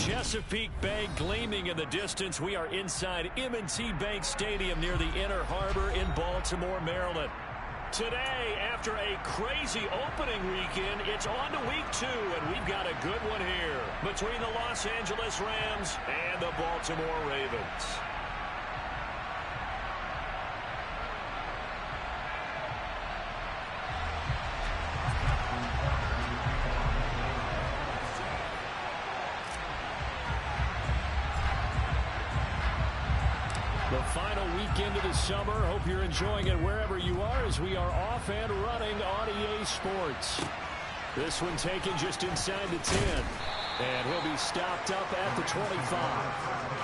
Chesapeake Bay gleaming in the distance. We are inside M&T Bank Stadium near the Inner Harbor in Baltimore, Maryland. Today, after a crazy opening weekend, it's on to week 2, and we've got a good one here between the Los Angeles Rams and the Baltimore Ravens. The final weekend of the summer. Hope you're enjoying it wherever you are as we are off and running on EA Sports. This one taken just inside the 10. And he'll be stopped up at the 25.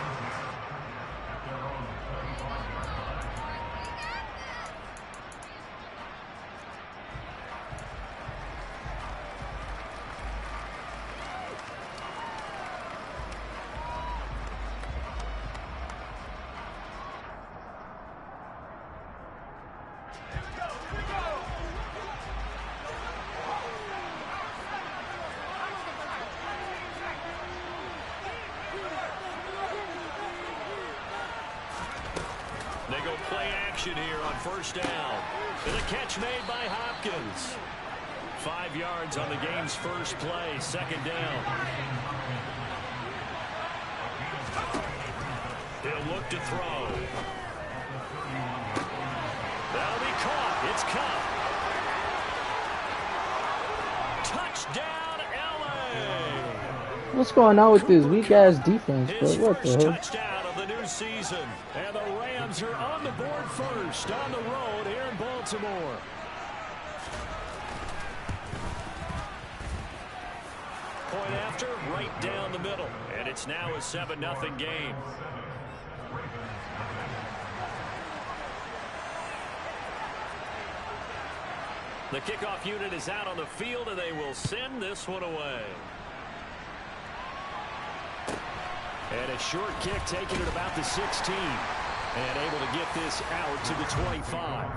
They go play action here on first down. And a catch made by Hopkins. 5 yards on the game's first play. Second down. He'll look to throw. That'll be caught. It's caught. Touchdown, L.A. What's going on with this weak-ass defense, bro? His What the first hell? touchdown of the new season. And the Rams are on the board first on the road here in Baltimore. Point after, right down the middle. And it's now a 7-0 game. The kickoff unit is out on the field, and they will send this one away. And a short kick taken at about the 16. And able to get this out to the 25.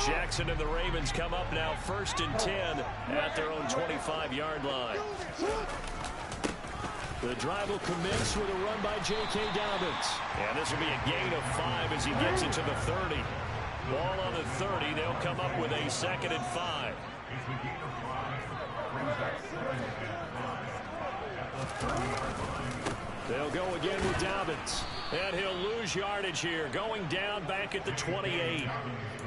Jackson and the Ravens come up now 1st and 10 at their own 25-yard line. The drive will commence with a run by J.K. Dobbins. And this will be a gain of 5 as he gets it to the 30. Ball on the 30. They'll come up with a 2nd and 5. They'll go again with Dobbins. And he'll lose yardage here. Going down back at the 28.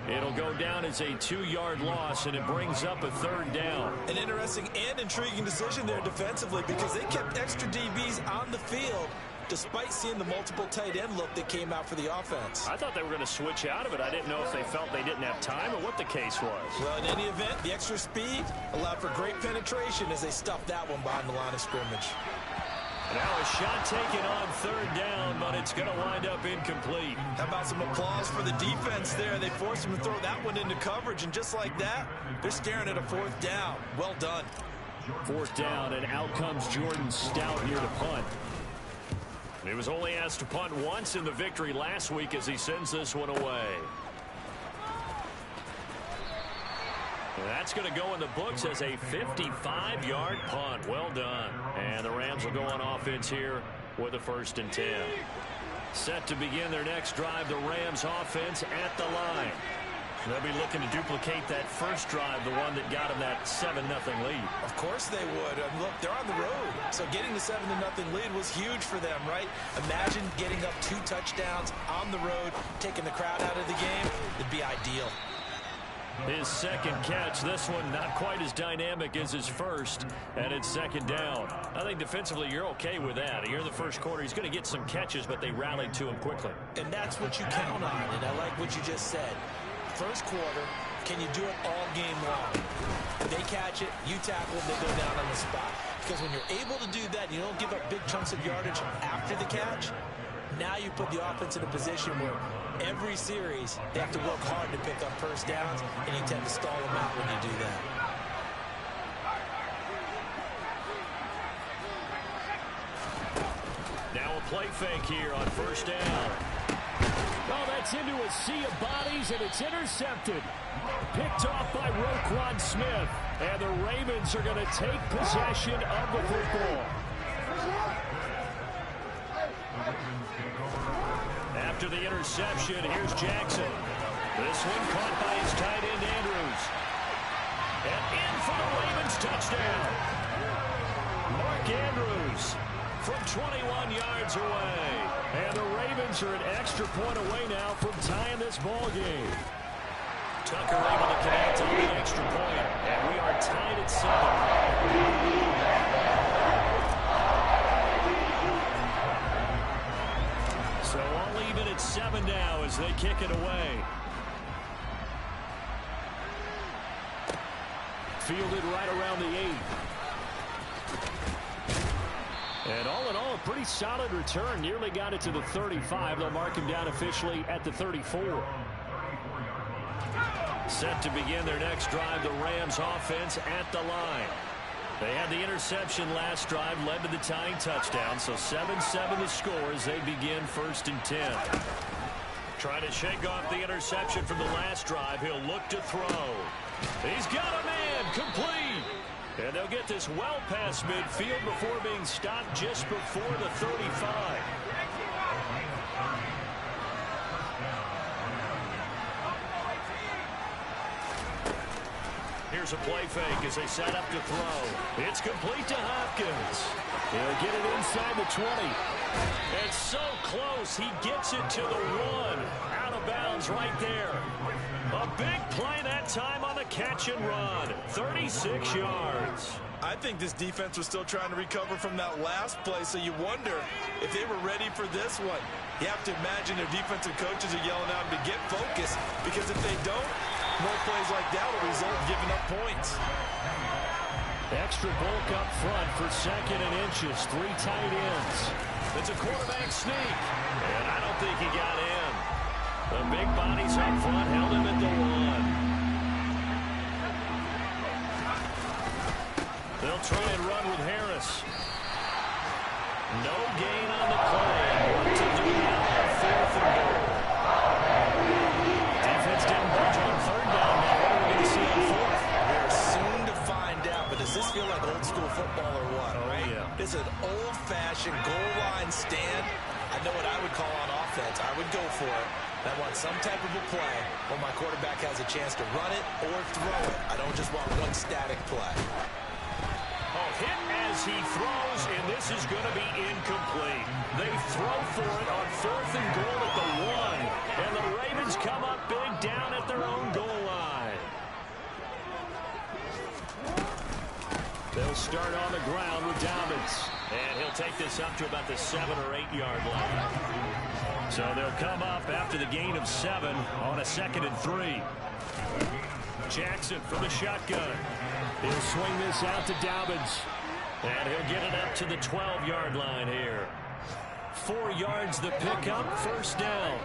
It'll go down as a 2-yard loss, and it brings up a 3rd down. An interesting and intriguing decision there defensively because they kept extra DBs on the field despite seeing the multiple tight end look that came out for the offense. I thought they were going to switch out of it. I didn't know if they felt they didn't have time or what the case was. Well, in any event, the extra speed allowed for great penetration as they stuffed that one behind the line of scrimmage. Now a shot taken on 3rd down, but it's going to wind up incomplete. How about some applause for the defense there? They forced him to throw that one into coverage, and just like that, they're staring at a 4th down. Well done. 4th down, and out comes Jordan Stout here to punt. He was only asked to punt once in the victory last week as he sends this one away. And that's going to go in the books as a 55-yard punt. Well done. And the Rams will go on offense here with a 1st and 10. Set to begin their next drive, the Rams offense at the line. They'll be looking to duplicate that first drive, the one that got them that 7-0 lead. Of course they would. Look, they're on the road. So getting the 7-0 lead was huge for them, right? Imagine getting up 2 touchdowns on the road, taking the crowd out of the game. It'd be ideal. His 2nd catch, this one not quite as dynamic as his first, and it's 2nd down. I think defensively you're okay with that. Here in the first quarter, he's going to get some catches, but they rallied to him quickly. And that's what you count on, and I like what you just said. First quarter, can you do it all game long? They catch it, you tackle them, they go down on the spot. Because when you're able to do that, you don't give up big chunks of yardage after the catch. Now you put the offense in a position where every series they have to work hard to pick up first downs, and you tend to stall them out when you do that. play fake here on first down. Oh, that's into a sea of bodies, and it's intercepted. Picked off by Roquan Smith. And the Ravens are going to take possession of the football. After the interception, here's Jackson. This one caught by his tight end, Andrews. And in for the Ravens touchdown. Mark Andrews from 21 yards away. And the Ravens are an extra point away now from tying this ball game. Tucker able to connect on the extra point. And we are tied at 7. So all even at 7 now as they kick it away. Fielded right around the 8. And all in all, a pretty solid return. Nearly got it to the 35. They'll mark him down officially at the 34. Set to begin their next drive, the Rams offense at the line. They had the interception last drive, led to the tying touchdown. So 7-7 the score as they begin 1st and 10. Trying to shake off the interception from the last drive. He'll look to throw. He's got a man, complete. And they'll get this well past midfield before being stopped just before the 35. Here's a play fake as they set up to throw. It's complete to Hopkins. He'll get it inside the 20. And so close, he gets it to the 1. Out of bounds right there. A big play that time on the catch and run. 36 yards. I think this defense was still trying to recover from that last play, so you wonder if they were ready for this one. You have to imagine their defensive coaches are yelling at them to get focused, because if they don't, more plays like that will result in giving up points. Extra bulk up front for 2nd and inches. 3 tight ends. It's a quarterback sneak. And I don't think he got in. The big bodies up front held him at the 1. They'll try and run with Harris. No gain on the play. What to do now on 4th and goal? Defense didn't budge on 3rd down now. What are we going to see on 4th? We're soon to find out, but does this feel like old school football or what, right? Yeah. This is an old-fashioned goal line stand. I know what I would call on offense. I would go for it. I want some type of a play where my quarterback has a chance to run it or throw it. I don't just want one static play. Oh, hit as he throws, and this is going to be incomplete. They throw for it on 4th and goal at the 1, and the Ravens come up big down at their own goal line. They'll start on the ground with Dobbins, and he'll take this up to about the 7 or 8 yard line. So they'll come up after the gain of 7 on a 2nd and 3. Jackson from the shotgun. He'll swing this out to Dobbins. And he'll get it up to the 12-yard line here. 4 yards the pickup, 1st down.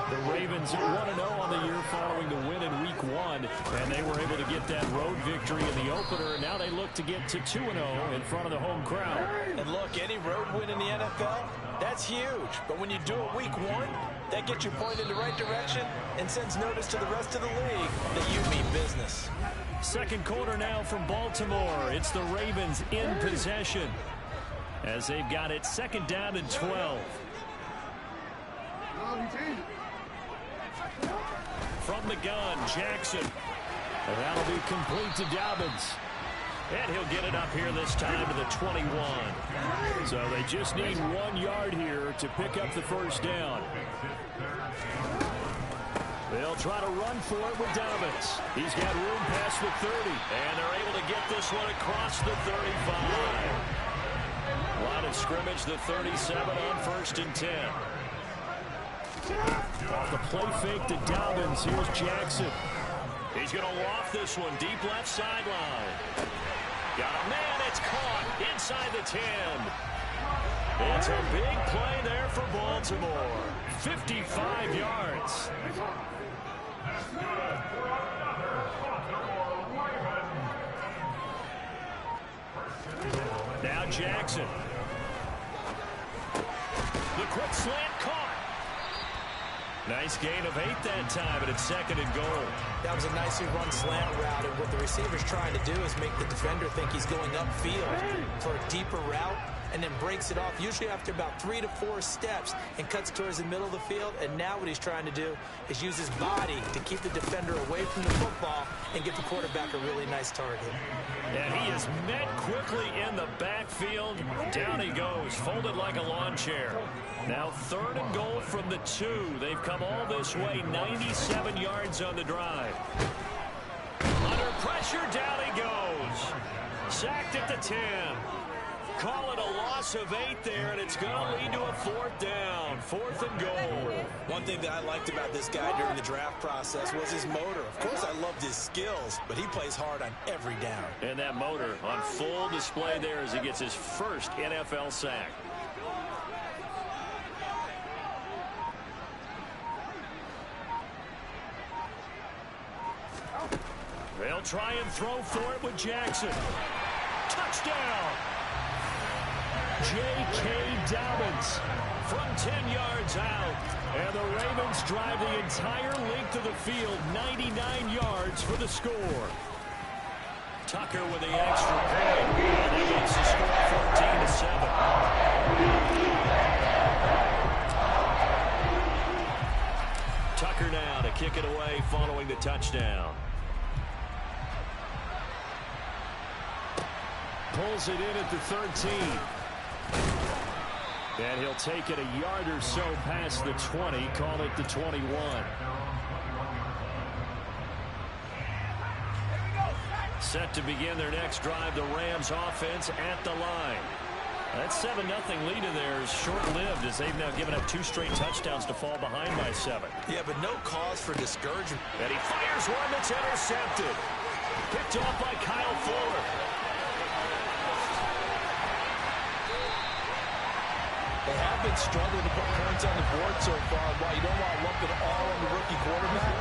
The Ravens 1-0 on the year following the win in Week 1. And they were able to get that road victory in the opener. And now they look to get to 2-0 in front of the home crowd. And look, any road win in the NFL, that's huge. But when you do it Week 1, that gets your point in the right direction and sends notice to the rest of the league that you mean business. 2nd quarter now from Baltimore. It's the Ravens in possession as they've got it 2nd down and 12. From the gun, Jackson. And that'll be complete to Dobbins. And he'll get it up here this time to the 21. So they just need 1 yard here to pick up the 1st down. They'll try to run for it with Dobbins. He's got room past the 30. And they're able to get this one across the 35. Line of scrimmage, the 37 on 1st and 10. Off the play fake to Dobbins. Here's Jackson. He's going to loft this one deep left sideline. Got a man, it's caught inside the 10. It's a big play there for Baltimore. 55 yards. Now Jackson. slant caught. Nice gain of 8 that time, and it's 2nd and goal. That was a nicely run slant route, and what the receiver's trying to do is make the defender think he's going upfield for a deeper route, and then breaks it off, usually after about 3 to 4 steps, and cuts towards the middle of the field. And now what he's trying to do is use his body to keep the defender away from the football and give the quarterback a really nice target. And he is met quickly in the backfield. Down he goes, folded like a lawn chair. Now 3rd and goal from the 2. They've come all this way, 97 yards on the drive. Under pressure, down he goes. Sacked at the 10. Call it a loss of 8 there, and it's going to lead to a 4th down. 4th and goal. One thing that I liked about this guy during the draft process was his motor. Of course, I loved his skills, but he plays hard on every down. And that motor on full display there as he gets his first NFL sack. They'll try and throw for it with Jackson. Touchdown! J.K. Dobbins from 10 yards out. And the Ravens drive the entire length of the field, 99 yards for the score. Tucker with the extra point. And he gets the score 14-7. Tucker now to kick it away following the touchdown. Pulls it in at the 13. And he'll take it a yard or so past the 20, call it the 21. Set to begin their next drive, the Rams offense at the line. That 7-0 lead in there is short-lived as they've now given up 2 straight touchdowns to fall behind by 7. Yeah, but no cause for discouragement. And he fires one that's intercepted. Picked off by Kyle Fuller. They have been struggling to put points on the board so far. While you don't want to lump it all on the rookie quarterback,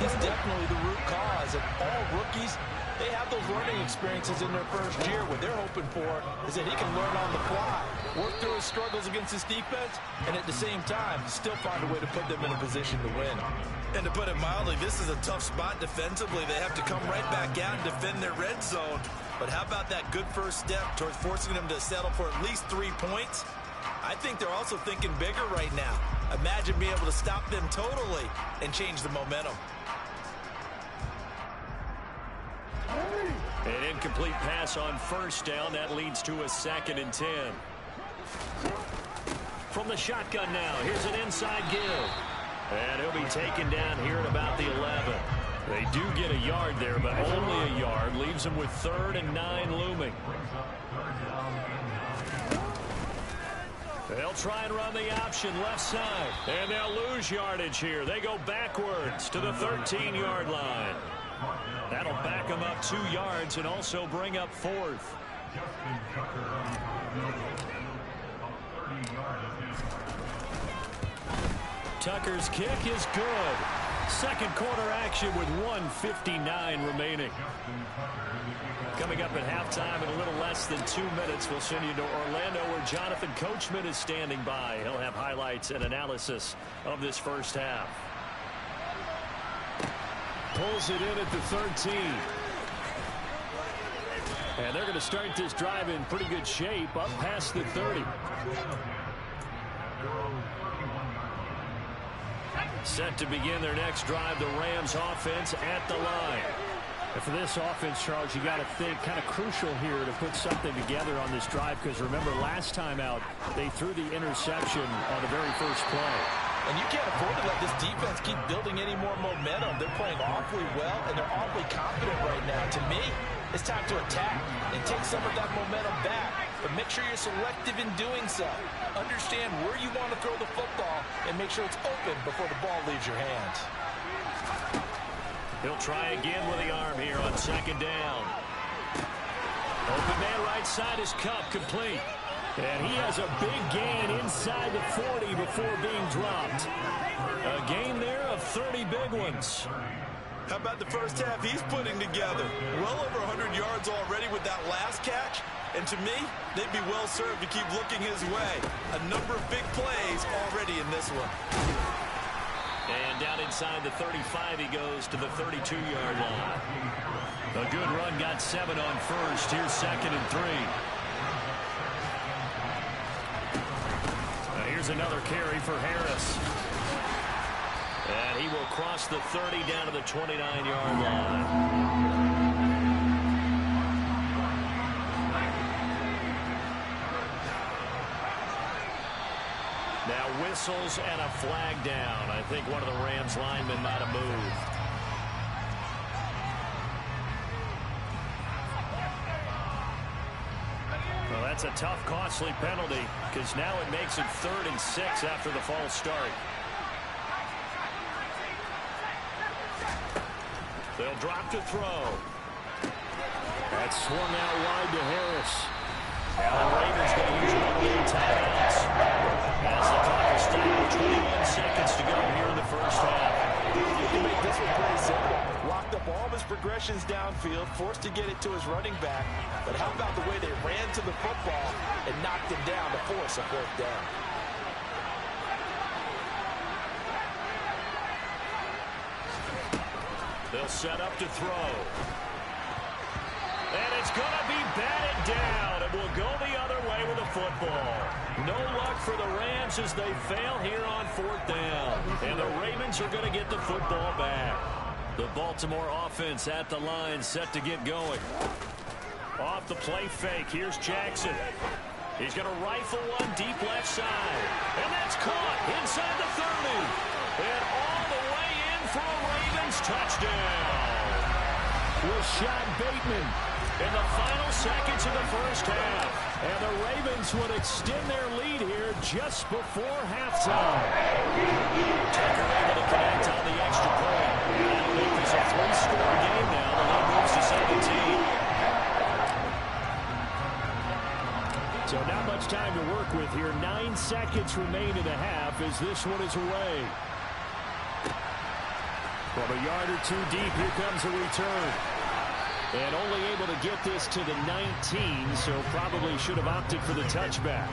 he's definitely the root cause. And all rookies, they have those learning experiences in their first year. What they're hoping for is that he can learn on the fly, work through his struggles against his defense, and at the same time, still find a way to put them in a position to win. And to put it mildly, this is a tough spot defensively. They have to come right back out and defend their red zone. But how about that good first step towards forcing them to settle for at least 3 points? I think they're also thinking bigger right now. Imagine being able to stop them totally and change the momentum. An incomplete pass on first down. That leads to a 2nd and 10. From the shotgun now, here's an inside give. And he'll be taken down here at about the 11. They do get a yard there, but only a yard. Leaves them with 3rd and 9 looming. They'll try and run the option left side. And they'll lose yardage here. They go backwards to the 13-yard line. That'll back them up 2 yards and also bring up 4th. Tucker's kick is good. Second quarter action with 1:59 remaining. Coming up at halftime in a little less than 2 minutes, we'll send you to Orlando where Jonathan Coachman is standing by. He'll have highlights and analysis of this first half. Pulls it in at the 13. And they're going to start this drive in pretty good shape up past the 30. Set to begin their next drive, the Rams offense at the line. And for this offense, Charles, you got to think kind of crucial here to put something together on this drive, because remember last time out they threw the interception on the very first play. And you can't afford to let this defense keep building any more momentum. They're playing awfully well, and they're awfully confident right now. To me, it's time to attack and take some of that momentum back. But make sure you're selective in doing so. Understand where you want to throw the football and make sure it's open before the ball leaves your hands. He'll try again with the arm here on 2nd down. Open man right side is Cup, complete. And he has a big gain inside the 40 before being dropped. A gain there of 30 big ones. How about the first half he's putting together? Well over 100 yards already with that last catch. And to me, they'd be well served to keep looking his way. A number of big plays already in this one. And down inside the 35, he goes to the 32-yard line. A good run got 7 on first. Here's 2nd and 3. Here's another carry for Harris. And he will cross the 30 down to the 29-yard line. Now whistles and a flag down. I think one of the Rams linemen might have moved. Well, that's a tough, costly penalty because now it makes it 3rd and 6 after the false start. They'll drop to throw. That's swung out wide to Harris. Now the Ravens going to use one of their timeouts. As the clock is stopped, 21 seconds to go here in the first half. You can make this one pretty simple. Locked up all of his progressions downfield, forced to get it to his running back. But how about the way they ran to the football and knocked him down to force a 4th down? They'll set up to throw. And it's going to be batted down. It will go the other way with the football. No luck for the Rams as they fail here on 4th down. And the Ravens are going to get the football back. The Baltimore offense at the line set to get going. Off the play fake, here's Jackson. He's going to rifle one deep left side. And that's caught inside the 30. And all the way in for a Ravens touchdown. Rashad Bateman in the final seconds of the first half. And the Ravens would extend their lead here just before halftime. Tucker able to connect on the extra point. That'll make this a 3-score game now. The lead moves to 17. So not much time to work with here. 9 seconds remain in the half as this one is away. From a yard or two deep, here comes a return. And only able to get this to the 19, so probably should have opted for the touchback.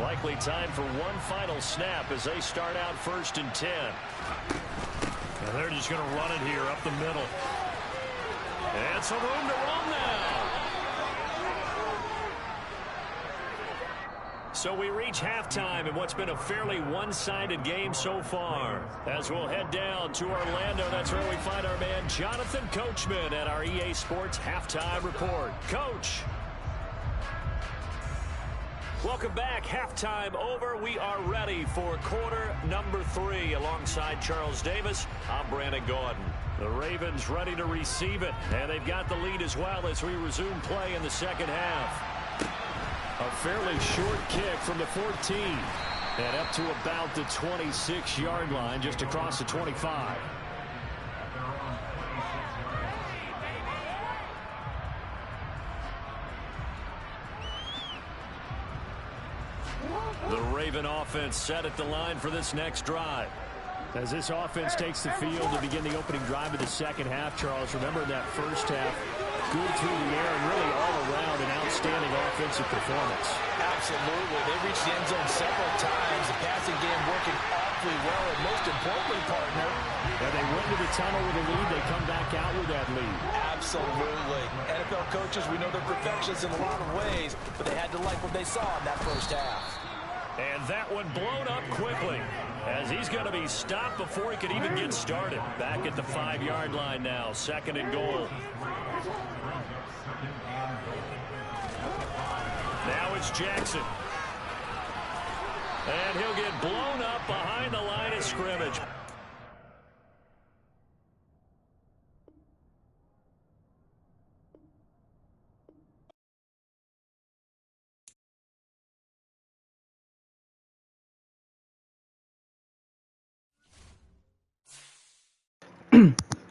Likely time for one final snap as they start out 1st and 10. And they're just going to run it here up the middle. And some room to run now. So we reach halftime in what's been a fairly one-sided game so far. As we'll head down to Orlando, that's where we find our man Jonathan Coachman at our EA Sports Halftime Report. Coach. Welcome back. Halftime over. We are ready for quarter number 3. Alongside Charles Davis, I'm Brandon Gordon. The Ravens ready to receive it, and they've got the lead as well as we resume play in the second half. A fairly short kick from the 14. And up to about the 26-yard line, just across the 25. The Raven offense set at the line for this next drive. As this offense takes the field to begin the opening drive of the second half, Charles, remember that first half, good through the air and really all around an outstanding offensive performance. Absolutely. They reached the end zone several times. The passing game working awfully well, and most importantly, partner, and they went to the tunnel with a lead. They come back out with that lead. Absolutely. NFL coaches, we know they're perfectionists in a lot of ways, but they had to like what they saw in that first half. And that one blown up quickly as he's going to be stopped before he could even get started. Back at the 5-yard line now, 2nd and goal. Now it's Jackson. And he'll get blown up behind the line of scrimmage.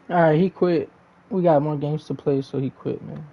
Alright, he quit. We got more games to play, so he quit, man.